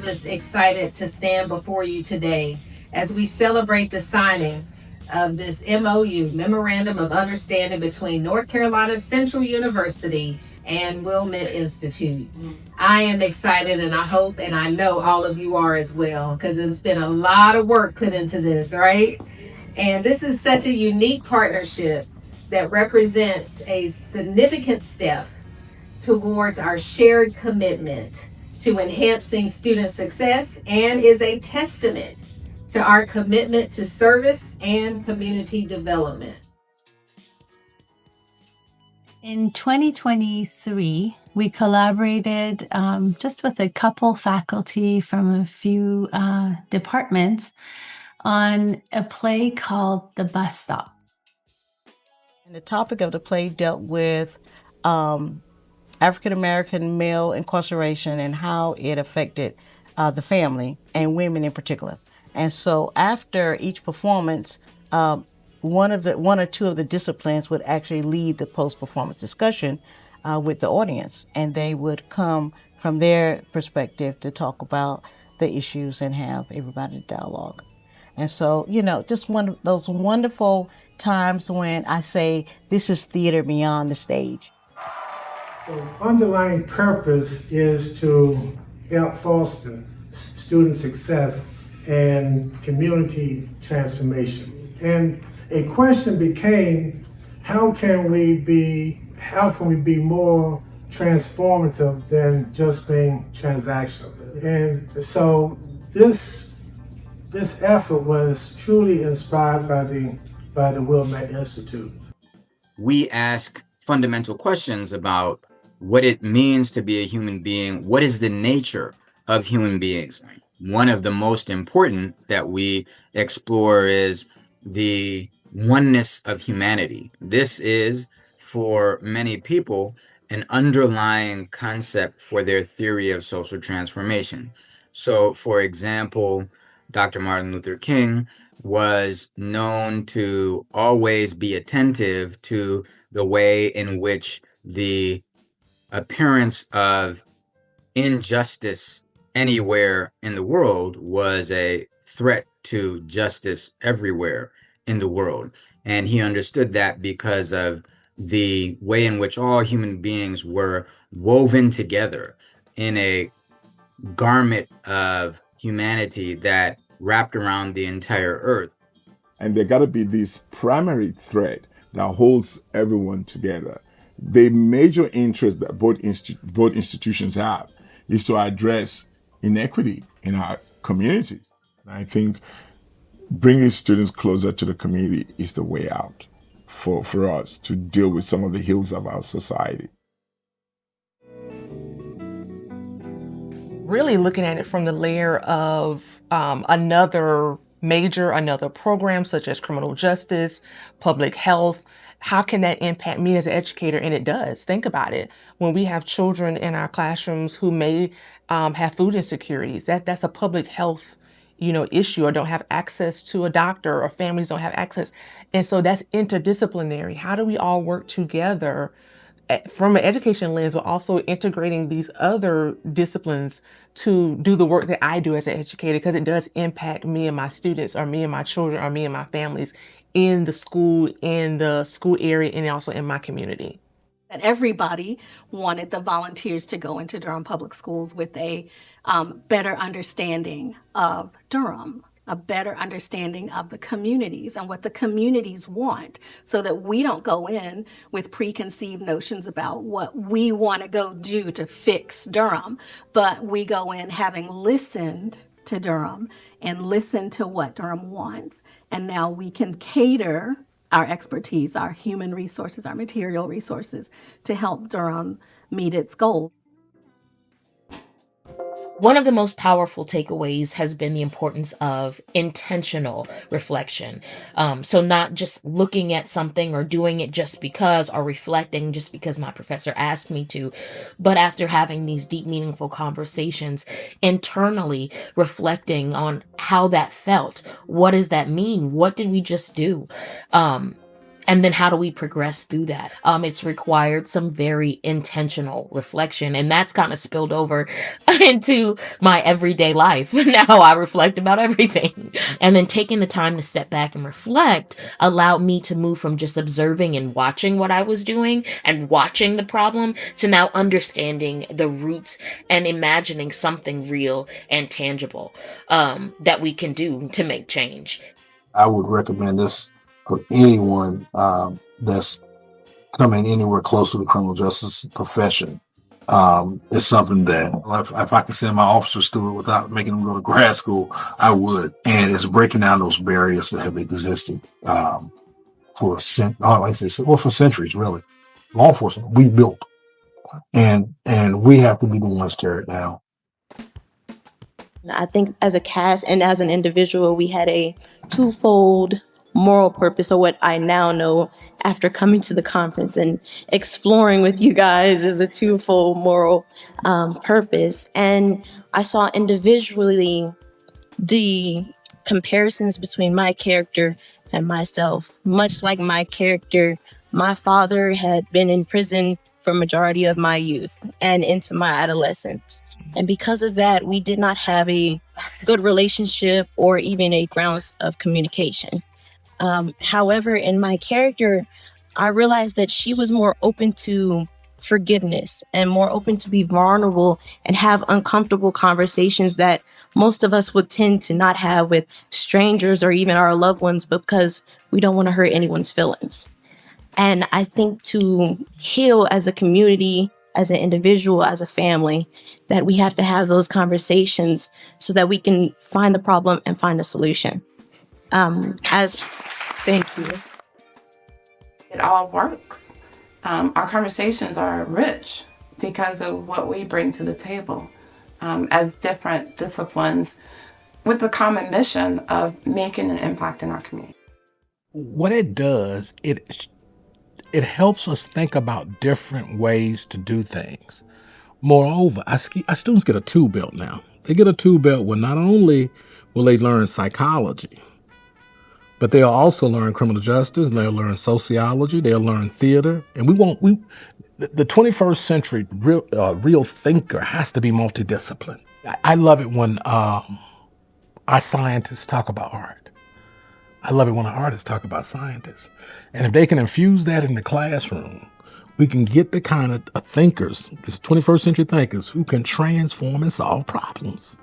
just excited to stand before you today as we celebrate the signing of this MOU, Memorandum of Understanding between North Carolina Central University and Wilmette Institute. I am excited, and I hope and I know all of you are as well, because it's been a lot of work put into this, right? And this is such a unique partnership that represents a significant step towards our shared commitment to enhancing student success and is a testament to our commitment to service and community development. In 2023, we collaborated just with a couple faculty from a few departments on a play called The Bus Stop. And the topic of the play dealt with African-American male incarceration and how it affected the family and women in particular. And so after each performance, one or two of the disciplines would actually lead the post-performance discussion with the audience, and they would come from their perspective to talk about the issues and have everybody dialogue. And so, just one of those wonderful times when I say this is theater beyond the stage. The underlying purpose is to help foster student success and community transformation. And a question became, how can we be more transformative than just being transactional? And so this effort was truly inspired by the Wilmette Institute. We ask fundamental questions about what it means to be a human being. What is the nature of human beings? One of the most important that we explore is the oneness of humanity. This is, for many people, an underlying concept for their theory of social transformation. So, for example, Dr. Martin Luther King was known to always be attentive to the way in which the appearance of injustice anywhere in the world was a threat to justice everywhere in the world. And he understood that because of the way in which all human beings were woven together in a garment of humanity that wrapped around the entire earth. And there got to be this primary thread that holds everyone together. The major interest that both institutions have is to address inequity in our communities. I think bringing students closer to the community is the way out for us to deal with some of the ills of our society. Really looking at it from the layer of another program such as criminal justice, public health. How can that impact me as an educator? And it does. Think about it. When we have children in our classrooms who may have food insecurities, that's a public health issue, or don't have access to a doctor, or families don't have access. And so that's interdisciplinary. How do we all work together from an education lens, but also integrating these other disciplines to do the work that I do as an educator, because it does impact me and my students, or me and my children, or me and my families in the school area, and also in my community. That everybody wanted the volunteers to go into Durham Public Schools with a better understanding of Durham, a better understanding of the communities and what the communities want, so that we don't go in with preconceived notions about what we want to go do to fix Durham, but we go in having listened to Durham and listened to what Durham wants. And now we can cater our expertise, our human resources, our material resources to help Durham meet its goal. One of the most powerful takeaways has been the importance of intentional reflection. So not just looking at something or doing it just because, or reflecting just because my professor asked me to, but after having these deep, meaningful conversations, internally reflecting on how that felt. What does that mean? What did we just do? And then how do we progress through that? It's required some very intentional reflection, and that's kind of spilled over into my everyday life. Now I reflect about everything. And then taking the time to step back and reflect allowed me to move from just observing and watching what I was doing and watching the problem to now understanding the roots and imagining something real and tangible that we can do to make change. I would recommend this for anyone that's coming anywhere close to the criminal justice profession. It's something that if I could send my officers through it without making them go to grad school, I would. And it's breaking down those barriers that have existed for centuries, really. Law enforcement, we built, and we have to be the ones to tear it down. I think as a cast and as an individual, we had a twofold moral purpose, or what I now know after coming to the conference and exploring with you guys is a twofold moral purpose. And I saw individually the comparisons between my character and myself. Much like my character, my father had been in prison for majority of my youth and into my adolescence. And because of that, we did not have a good relationship or even a grounds of communication. However, in my character, I realized that she was more open to forgiveness and more open to be vulnerable and have uncomfortable conversations that most of us would tend to not have with strangers or even our loved ones because we don't want to hurt anyone's feelings. And I think to heal as a community, as an individual, as a family, that we have to have those conversations so that we can find the problem and find a solution. Thank you. It all works. Our conversations are rich because of what we bring to the table as different disciplines with the common mission of making an impact in our community. What it does, it helps us think about different ways to do things. Moreover, our students get a tool belt now. They get a tool belt where not only will they learn psychology, but they'll also learn criminal justice, they'll learn sociology, they'll learn theater. And the 21st century real thinker has to be multidisciplined. I love it when our scientists talk about art. I love it when our artists talk about scientists. And if they can infuse that in the classroom, we can get the kind of thinkers, these 21st century thinkers, who can transform and solve problems.